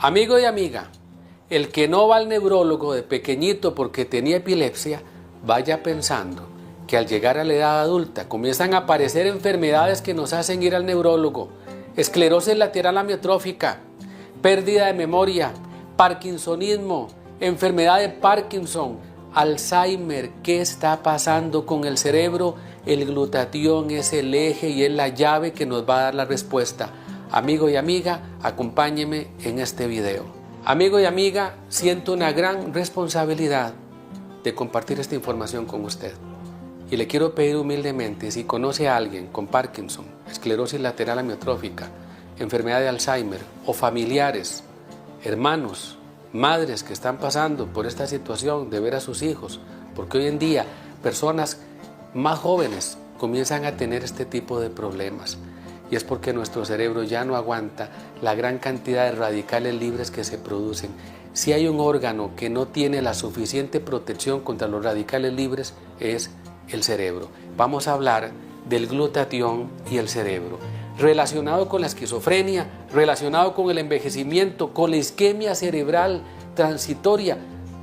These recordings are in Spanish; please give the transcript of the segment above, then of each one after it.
Amigo y amiga, el que no va al neurólogo de pequeñito porque tenía epilepsia, vaya pensando que al llegar a la edad adulta comienzan a aparecer enfermedades que nos hacen ir al neurólogo. Esclerosis lateral amiotrófica, pérdida de memoria, parkinsonismo, enfermedad de Parkinson, Alzheimer. ¿Qué está pasando con el cerebro? El glutatión es el eje y es la llave que nos va a dar la respuesta. Amigo y amiga, acompáñeme en este video. Amigo y amiga, siento una gran responsabilidad de compartir esta información con usted. Y le quiero pedir humildemente, si conoce a alguien con Parkinson, esclerosis lateral amiotrófica, enfermedad de Alzheimer o familiares, hermanos, madres que están pasando por esta situación de ver a sus hijos, porque hoy en día personas más jóvenes comienzan a tener este tipo de problemas. Y es porque nuestro cerebro ya no aguanta la gran cantidad de radicales libres que se producen. Si hay un órgano que no tiene la suficiente protección contra los radicales libres, es el cerebro. Vamos a hablar del glutatión y el cerebro, relacionado con la esquizofrenia, relacionado con el envejecimiento, con la isquemia cerebral transitoria,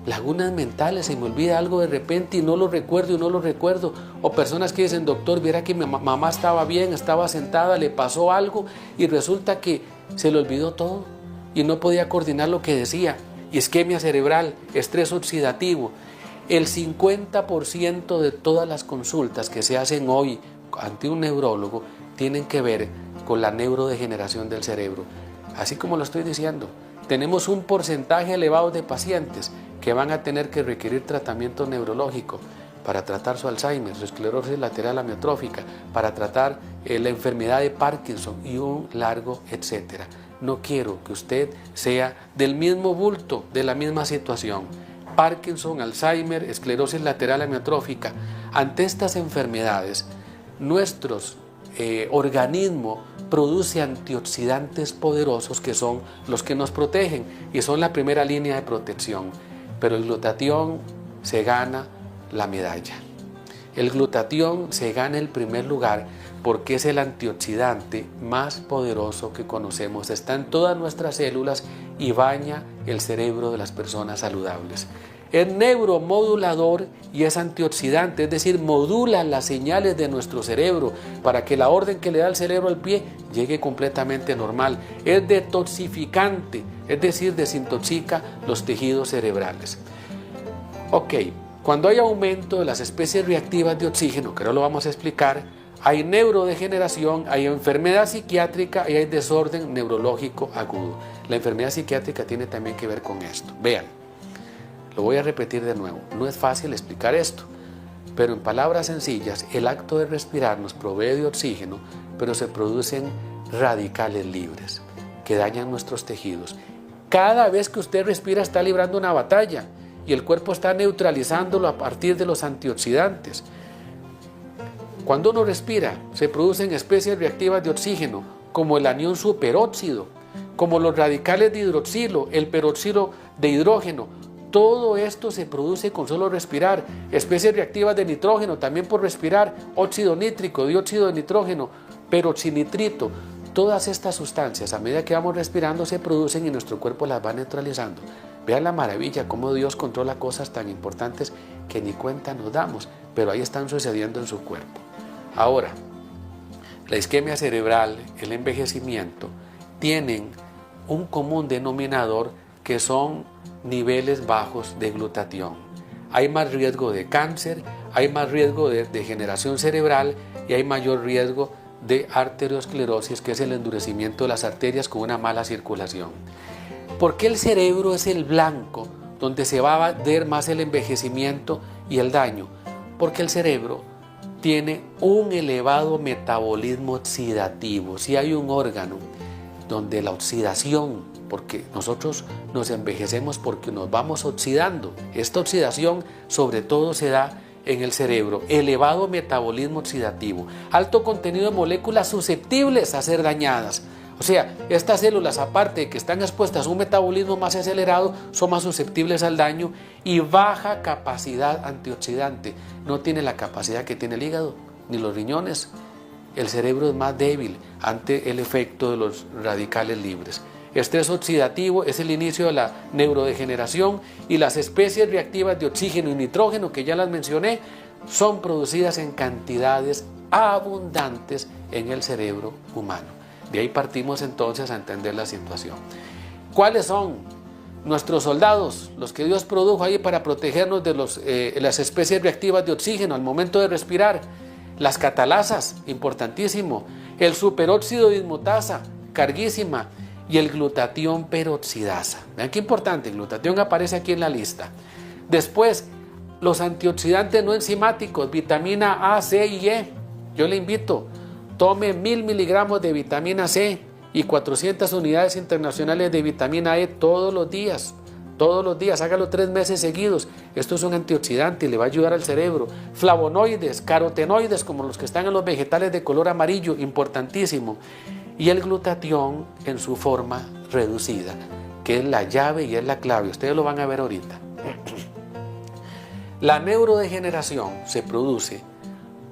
lagunas mentales, se me olvida algo de repente y no lo recuerdo, o personas que dicen, doctor, viera que mi mamá estaba bien, estaba sentada, le pasó algo y resulta que se le olvidó todo y no podía coordinar lo que decía. Isquemia cerebral, estrés oxidativo. El 50% de todas las consultas que se hacen hoy ante un neurólogo tienen que ver con la neurodegeneración del cerebro. Así como lo estoy diciendo, tenemos un porcentaje elevado de pacientes que van a tener que requerir tratamiento neurológico para tratar su Alzheimer, su esclerosis lateral amiotrófica, para tratar la enfermedad de Parkinson y un largo etcétera. No quiero que usted sea del mismo bulto, de la misma situación. Parkinson, Alzheimer, esclerosis lateral amiotrófica. Ante estas enfermedades, nuestros organismo produce antioxidantes poderosos que son los que nos protegen y son la primera línea de protección. Pero el glutatión se gana la medalla. El glutatión se gana el primer lugar porque es el antioxidante más poderoso que conocemos. Está en todas nuestras células y baña el cerebro de las personas saludables. Es neuromodulador y es antioxidante, es decir, modula las señales de nuestro cerebro para que la orden que le da el cerebro al pie llegue completamente normal. Es detoxificante, es decir, desintoxica los tejidos cerebrales. Ok, cuando hay aumento de las especies reactivas de oxígeno, que ahora lo vamos a explicar, hay neurodegeneración, hay enfermedad psiquiátrica y hay desorden neurológico agudo. La enfermedad psiquiátrica tiene también que ver con esto. Vean. Lo voy a repetir de nuevo, no es fácil explicar esto, pero en palabras sencillas, el acto de respirar nos provee de oxígeno, pero se producen radicales libres que dañan nuestros tejidos. Cada vez que usted respira está librando una batalla y el cuerpo está neutralizándolo a partir de los antioxidantes. Cuando uno respira, se producen especies reactivas de oxígeno, como el anión superóxido, como los radicales de hidroxilo, el peróxido de hidrógeno. Todo esto se produce con solo respirar. Especies reactivas de nitrógeno también por respirar, óxido nítrico, dióxido de nitrógeno, peroxinitrito. Todas estas sustancias a medida que vamos respirando se producen y nuestro cuerpo las va neutralizando. Vean la maravilla, cómo Dios controla cosas tan importantes que ni cuenta nos damos, pero ahí están sucediendo en su cuerpo. Ahora, la isquemia cerebral, el envejecimiento, tienen un común denominador que son niveles bajos de glutatión. Hay más riesgo de cáncer, hay más riesgo de degeneración cerebral y hay mayor riesgo de arteriosclerosis, que es el endurecimiento de las arterias con una mala circulación. ¿Por qué el cerebro es el blanco donde se va a ver más el envejecimiento y el daño? Porque el cerebro tiene un elevado metabolismo oxidativo. Si hay un órgano donde la oxidación, porque nosotros nos envejecemos porque nos vamos oxidando. Esta oxidación sobre todo se da en el cerebro. Elevado metabolismo oxidativo, alto contenido de moléculas susceptibles a ser dañadas. O sea, estas células, aparte de que están expuestas a un metabolismo más acelerado, son más susceptibles al daño y baja capacidad antioxidante. No tiene la capacidad que tiene el hígado ni los riñones. El cerebro es más débil ante el efecto de los radicales libres. Estrés oxidativo es el inicio de la neurodegeneración y las especies reactivas de oxígeno y nitrógeno, que ya las mencioné, son producidas en cantidades abundantes en el cerebro humano. De ahí partimos entonces a entender la situación. ¿Cuáles son nuestros soldados, los que Dios produjo ahí para protegernos de las especies reactivas de oxígeno al momento de respirar? Las catalasas, importantísimo, el superóxido de dismutasa, carguísima, y el glutatión peroxidasa. Vean qué importante, el glutatión aparece aquí en la lista. Después, los antioxidantes no enzimáticos, vitamina A, C y E. Yo le invito, tome 1000 miligramos de vitamina C y 400 unidades internacionales de vitamina E todos los días, hágalo 3 meses seguidos. Esto es un antioxidante y le va a ayudar al cerebro. Flavonoides, carotenoides, como los que están en los vegetales de color amarillo, importantísimo. Y el glutatión en su forma reducida, que es la llave y es la clave. Ustedes lo van a ver ahorita. La neurodegeneración se produce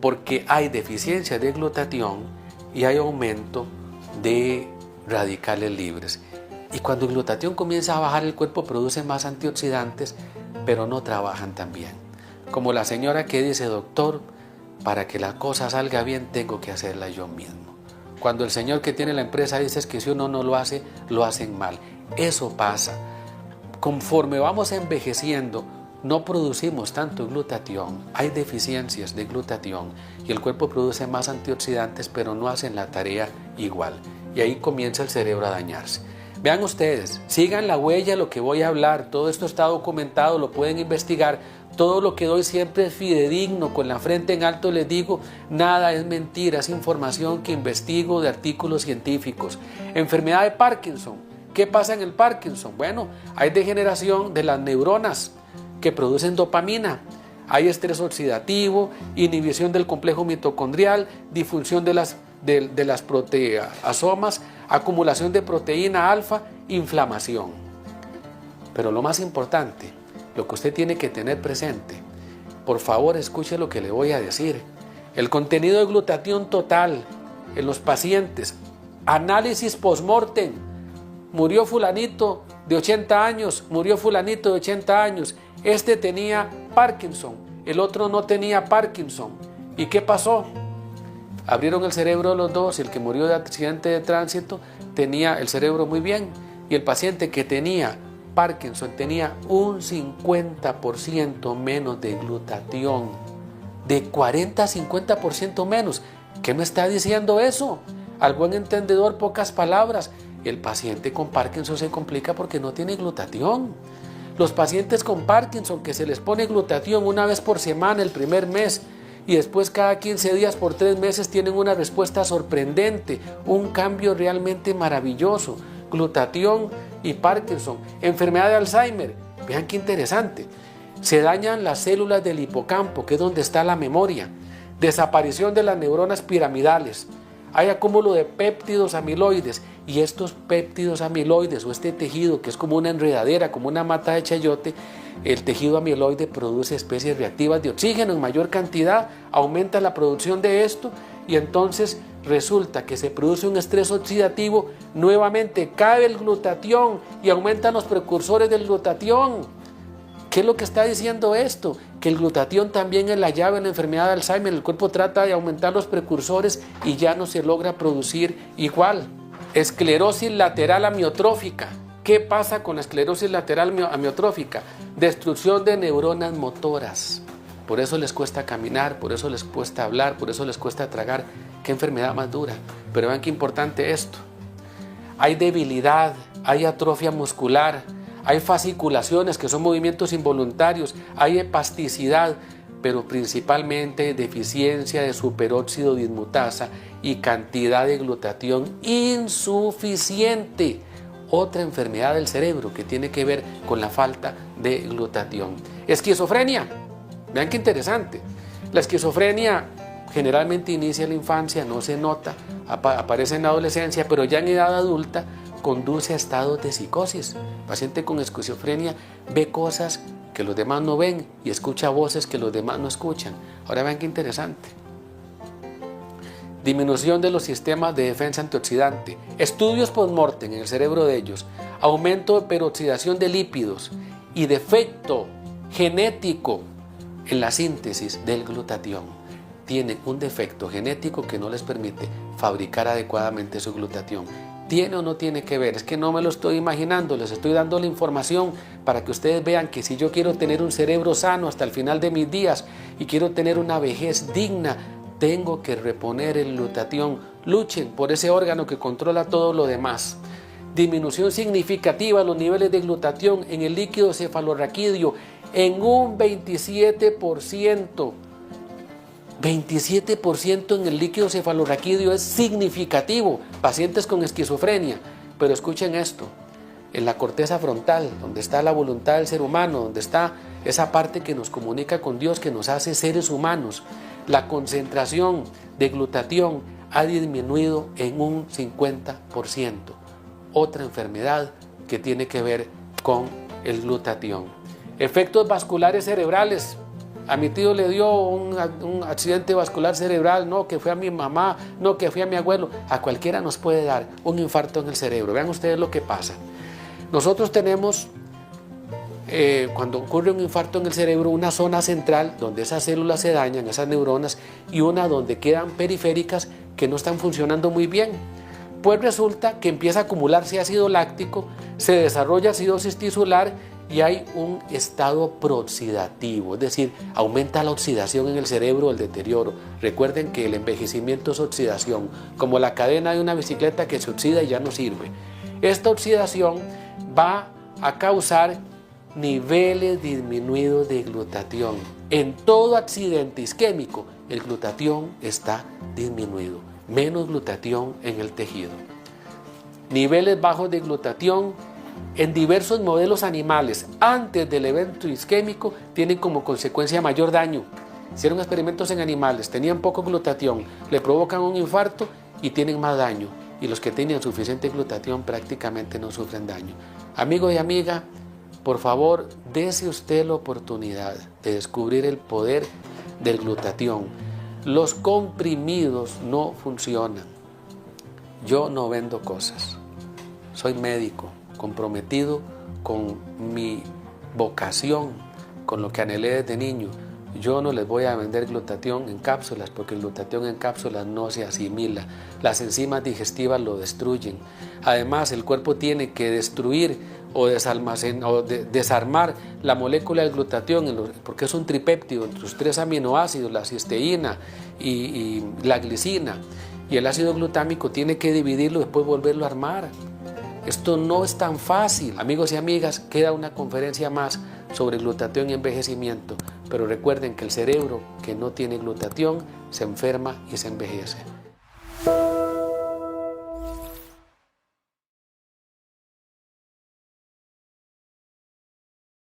porque hay deficiencia de glutatión y hay aumento de radicales libres. Y cuando el glutatión comienza a bajar, el cuerpo produce más antioxidantes, pero no trabajan tan bien. Como la señora que dice, doctor, para que la cosa salga bien tengo que hacerla yo mismo. Cuando el señor que tiene la empresa dice que si uno no lo hace, lo hacen mal. Eso pasa. Conforme vamos envejeciendo, no producimos tanto glutatión, hay deficiencias de glutatión y el cuerpo produce más antioxidantes, pero no hacen la tarea igual. Y ahí comienza el cerebro a dañarse. Vean ustedes, sigan la huella, lo que voy a hablar, todo esto está documentado, lo pueden investigar. Todo lo que doy siempre es fidedigno, con la frente en alto les digo, nada es mentira, es información que investigo de artículos científicos. Enfermedad de Parkinson, ¿qué pasa en el Parkinson? Bueno, hay degeneración de las neuronas que producen dopamina, hay estrés oxidativo, inhibición del complejo mitocondrial, disfunción de las proteasomas, acumulación de proteína alfa, inflamación. Pero lo más importante, lo que usted tiene que tener presente, por favor escuche lo que le voy a decir. El contenido de glutatión total en los pacientes, análisis post-mortem, murió fulanito de 80 años, murió fulanito de 80 años, este tenía Parkinson, el otro no tenía Parkinson. ¿Y qué pasó? Abrieron el cerebro de los dos y el que murió de accidente de tránsito tenía el cerebro muy bien y el paciente que tenía Parkinson tenía un 50% menos de glutatión, de 40 a 50% menos. ¿Qué me está diciendo eso? Al buen entendedor, pocas palabras. El paciente con Parkinson se complica porque no tiene glutatión. Los pacientes con Parkinson que se les pone glutatión una vez por semana el primer mes y después cada 15 días por 3 meses tienen una respuesta sorprendente, un cambio realmente maravilloso. Glutatión y Parkinson, enfermedad de Alzheimer, vean qué interesante, se dañan las células del hipocampo, que es donde está la memoria, desaparición de las neuronas piramidales, hay acúmulo de péptidos amiloides y estos péptidos amiloides o este tejido que es como una enredadera, como una mata de chayote, el tejido amiloide produce especies reactivas de oxígeno en mayor cantidad, aumenta la producción de esto y entonces resulta que se produce un estrés oxidativo, nuevamente cae el glutatión y aumentan los precursores del glutatión. ¿Qué es lo que está diciendo esto? Que el glutatión también es la llave en la enfermedad de Alzheimer. El cuerpo trata de aumentar los precursores y ya no se logra producir igual. Esclerosis lateral amiotrófica. ¿Qué pasa con la esclerosis lateral amiotrófica? Destrucción de neuronas motoras. Por eso les cuesta caminar, por eso les cuesta hablar, por eso les cuesta tragar. Qué enfermedad más dura. Pero vean qué importante esto. Hay debilidad, hay atrofia muscular, hay fasciculaciones que son movimientos involuntarios, hay espasticidad, pero principalmente deficiencia de superóxido de dismutasa y cantidad de glutatión insuficiente. Otra enfermedad del cerebro que tiene que ver con la falta de glutatión. Esquizofrenia, vean qué interesante. La esquizofrenia generalmente inicia en la infancia, no se nota, aparece en la adolescencia, pero ya en edad adulta conduce a estados de psicosis. El paciente con esquizofrenia ve cosas que los demás no ven y escucha voces que los demás no escuchan. Ahora vean qué interesante. disminución de los sistemas de defensa antioxidante, estudios post-mortem en el cerebro de ellos, aumento de peroxidación de lípidos y defecto genético en la síntesis del glutatión. Tienen un defecto genético que no les permite fabricar adecuadamente su glutatión. ¿Tiene o no tiene que ver? Es que no me lo estoy imaginando, les estoy dando la información para que ustedes vean que si yo quiero tener un cerebro sano hasta el final de mis días y quiero tener una vejez digna, tengo que reponer el glutatión. Luchen por ese órgano que controla todo lo demás. Disminución significativa de los niveles de glutatión en el líquido cefalorraquídeo en un 27%. 27% en el líquido cefalorraquídeo es significativo. Pacientes con esquizofrenia. Pero escuchen esto, en la corteza frontal, donde está la voluntad del ser humano, donde está esa parte que nos comunica con Dios, que nos hace seres humanos, la concentración de glutatión ha disminuido en un 50%. Otra enfermedad que tiene que ver con el glutatión. Efectos vasculares cerebrales. A mi tío le dio un accidente vascular cerebral, no, que fue a mi mamá, no, que fue a mi abuelo. A cualquiera nos puede dar un infarto en el cerebro. Vean ustedes lo que pasa. Nosotros tenemos, cuando ocurre un infarto en el cerebro, una zona central donde esas células se dañan, esas neuronas, y una donde quedan periféricas que no están funcionando muy bien. Pues resulta que empieza a acumularse ácido láctico, se desarrolla acidosis tisular y hay un estado prooxidativo, es decir, aumenta la oxidación en el cerebro, el deterioro. Recuerden que el envejecimiento es oxidación, como la cadena de una bicicleta que se oxida y ya no sirve. Esta oxidación va a causar niveles disminuidos de glutatión. En todo accidente isquémico, el glutatión está disminuido, menos glutatión en el tejido. Niveles bajos de glutatión en diversos modelos animales antes del evento isquémico tienen como consecuencia mayor daño. Hicieron experimentos en animales, tenían poco glutatión, le provocan un infarto y tienen más daño. Y los que tenían suficiente glutatión prácticamente no sufren daño. Amigo y amiga, por favor, dése usted la oportunidad de descubrir el poder del glutatión. Los comprimidos no funcionan. Yo no vendo cosas. Soy médico, comprometido con mi vocación, con lo que anhelé desde niño. Yo no les voy a vender glutatión en cápsulas porque el glutatión en cápsulas no se asimila. Las enzimas digestivas lo destruyen. Además, el cuerpo tiene que destruir o desarmar la molécula del glutatión porque es un tripéptido entre los 3 aminoácidos, la cisteína y la glicina. Y el ácido glutámico tiene que dividirlo y después volverlo a armar. Esto no es tan fácil. Amigos y amigas, queda una conferencia más sobre glutatión y envejecimiento, pero recuerden que el cerebro que no tiene glutatión se enferma y se envejece.